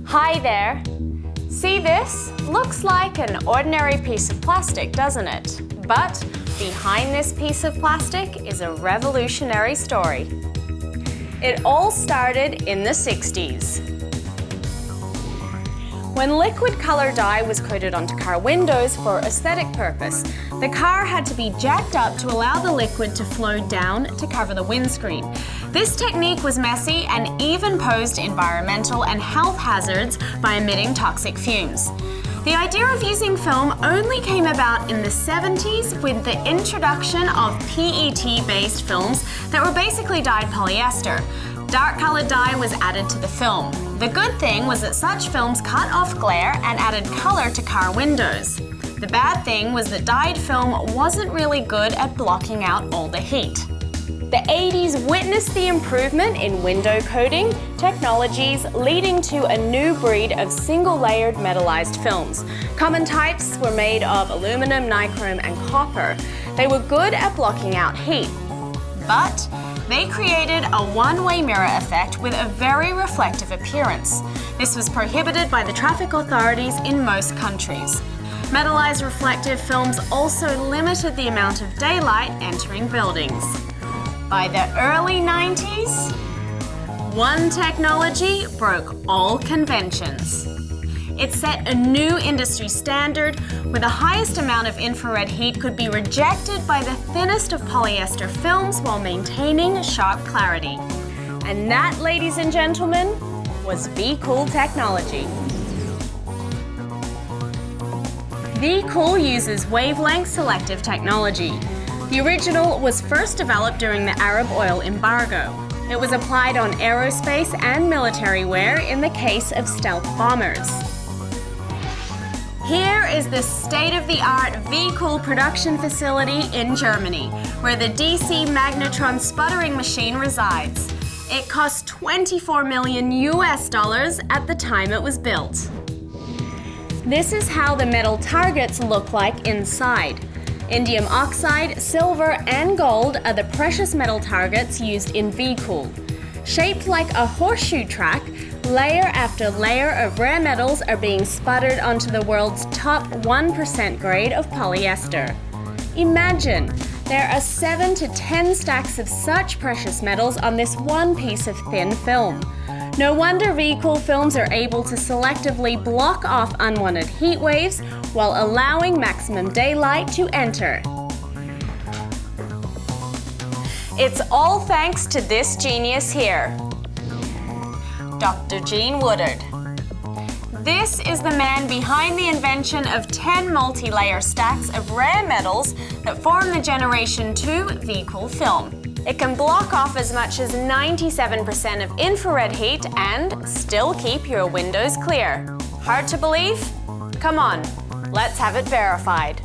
Hi there. See this? Looks like an ordinary piece of plastic, doesn't it? But behind this piece of plastic is a revolutionary story. It all started in the 60s. When liquid color dye was coated onto car windows for aesthetic purpose, the car had to be jacked up to allow the liquid to flow down to cover the windscreen. This technique was messy and even posed environmental and health hazards by emitting toxic fumes. The idea of using film only came about in the 70s with the introduction of PET-based films that were basically dyed polyester. Dark-colored dye was added to the film. The good thing was that such films cut off glare and added color to car windows. The bad thing was that dyed film wasn't really good at blocking out all the heat. The 80s witnessed the improvement in window coating technologies, leading to a new breed of single-layered metallized films. Common types were made of aluminum, nichrome, and copper. They were good at blocking out heat, but they created a one-way mirror effect with a very reflective appearance. This was prohibited by the traffic authorities in most countries. Metallized reflective films also limited the amount of daylight entering buildings. By the early 90s, one technology broke all conventions. It set a new industry standard where the highest amount of infrared heat could be rejected by the thinnest of polyester films while maintaining sharp clarity. And that, ladies and gentlemen, was V-Kool technology. V-Kool uses wavelength selective technology. The original was first developed during the Arab oil embargo. It was applied on aerospace and military wear in the case of stealth bombers. Here is the state-of-the-art V-Kool production facility in Germany, where the DC magnetron sputtering machine resides. It cost $24 million at the time it was built. This is how the metal targets look like inside. Indium oxide, silver, and gold are the precious metal targets used in V-Kool. Shaped like a horseshoe track, layer after layer of rare metals are being sputtered onto the world's top 1% grade of polyester. Imagine, there are 7 to 10 stacks of such precious metals on this one piece of thin film. No wonder V-Kool films are able to selectively block off unwanted heat waves while allowing maximum daylight to enter. It's all thanks to this genius here, Dr. Gene Woodard. This is the man behind the invention of 10 multi-layer stacks of rare metals that form the Generation 2 V-Kool film. It can block off as much as 97% of infrared heat and still keep your windows clear. Hard to believe? Come on, let's have it verified.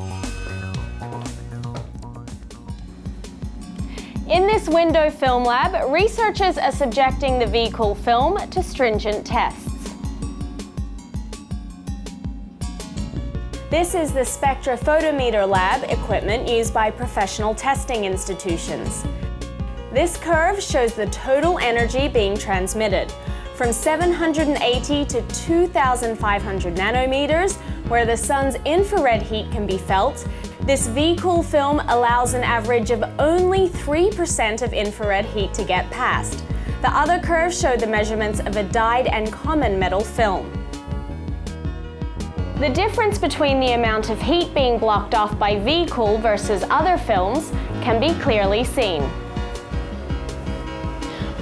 In this window film lab, researchers are subjecting the V-Kool film to stringent tests. This is the spectrophotometer lab equipment used by professional testing institutions. This curve shows the total energy being transmitted, from 780 to 2,500 nanometers, where the sun's infrared heat can be felt. This V-Kool film allows an average of only 3% of infrared heat to get past. The other curves show the measurements of a dyed and common metal film. The difference between the amount of heat being blocked off by V-Kool versus other films can be clearly seen.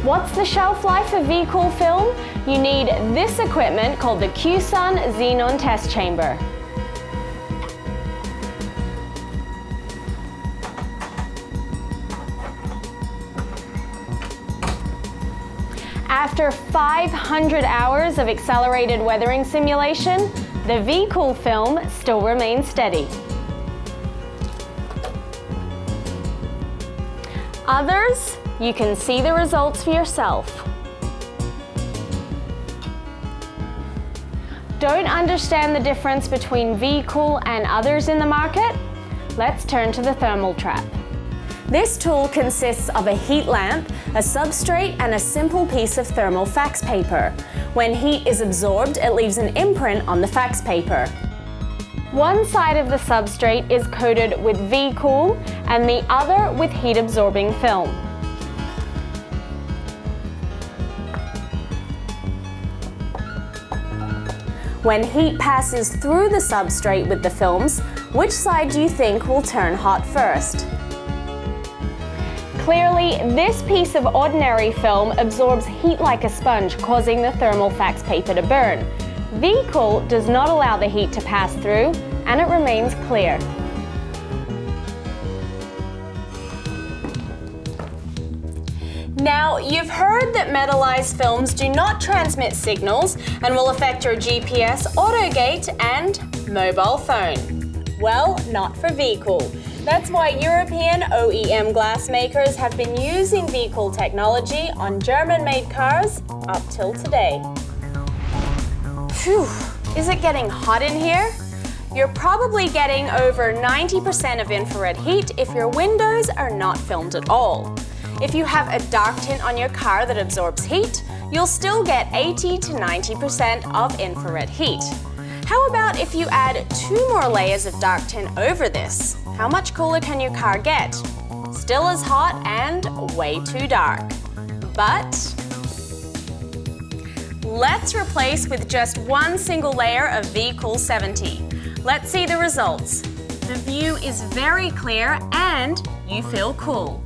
What's the shelf life of V-Kool film? You need this equipment called the Q-Sun Xenon Test Chamber. After 500 hours of accelerated weathering simulation, the V-Kool film still remains steady. Others, you can see the results for yourself. Don't understand the difference between V-Kool and others in the market? Let's turn to the thermal trap. This tool consists of a heat lamp a substrate and a simple piece of thermal fax paper. When heat is absorbed, it leaves an imprint on the fax paper. One side of the substrate is coated with V-Kool and the other with heat-absorbing film. When heat passes through the substrate with the films, which side do you think will turn hot first? Clearly, this piece of ordinary film absorbs heat like a sponge, causing the thermal fax paper to burn. V-Kool does not allow the heat to pass through, and it remains clear. Now, you've heard that metallized films do not transmit signals and will affect your GPS, autogate, and mobile phone. Well, not for V-Kool. That's why European OEM glass makers have been using V-Kool technology on German-made cars up till today. Phew, is it getting hot in here? You're probably getting over 90% of infrared heat if your windows are not filmed at all. If you have a dark tint on your car that absorbs heat, you'll still get 80 to 90% of infrared heat. How about if you add 2 more layers of dark tint over this? How much cooler can your car get? Still as hot and way too dark. But let's replace with just one single layer of V-Kool 70. Let's see the results. The view is very clear and you feel cool.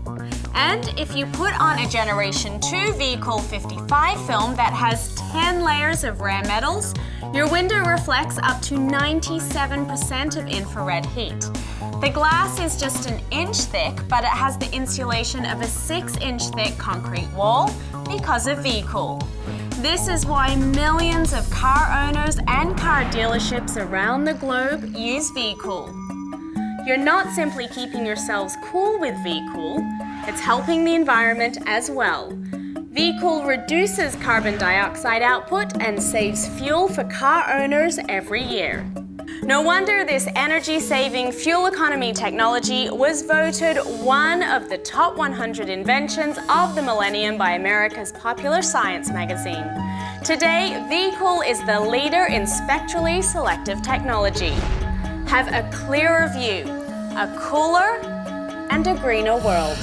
And if you put on a Generation 2 V-Kool 55 film that has 10 layers of rare metals, your window reflects up to 97% of infrared heat. The glass is just an inch thick, but it has the insulation of a 6-inch thick concrete wall because of V-Kool. This is why millions of car owners and car dealerships around the globe use V-Kool. You're not simply keeping yourselves cool with V-Kool, it's helping the environment as well. V-Kool reduces carbon dioxide output and saves fuel for car owners every year. No wonder this energy-saving fuel economy technology was voted one of the top 100 inventions of the millennium by America's popular science magazine. Today, V-Kool is the leader in spectrally selective technology. Have a clearer view, a cooler and a greener world.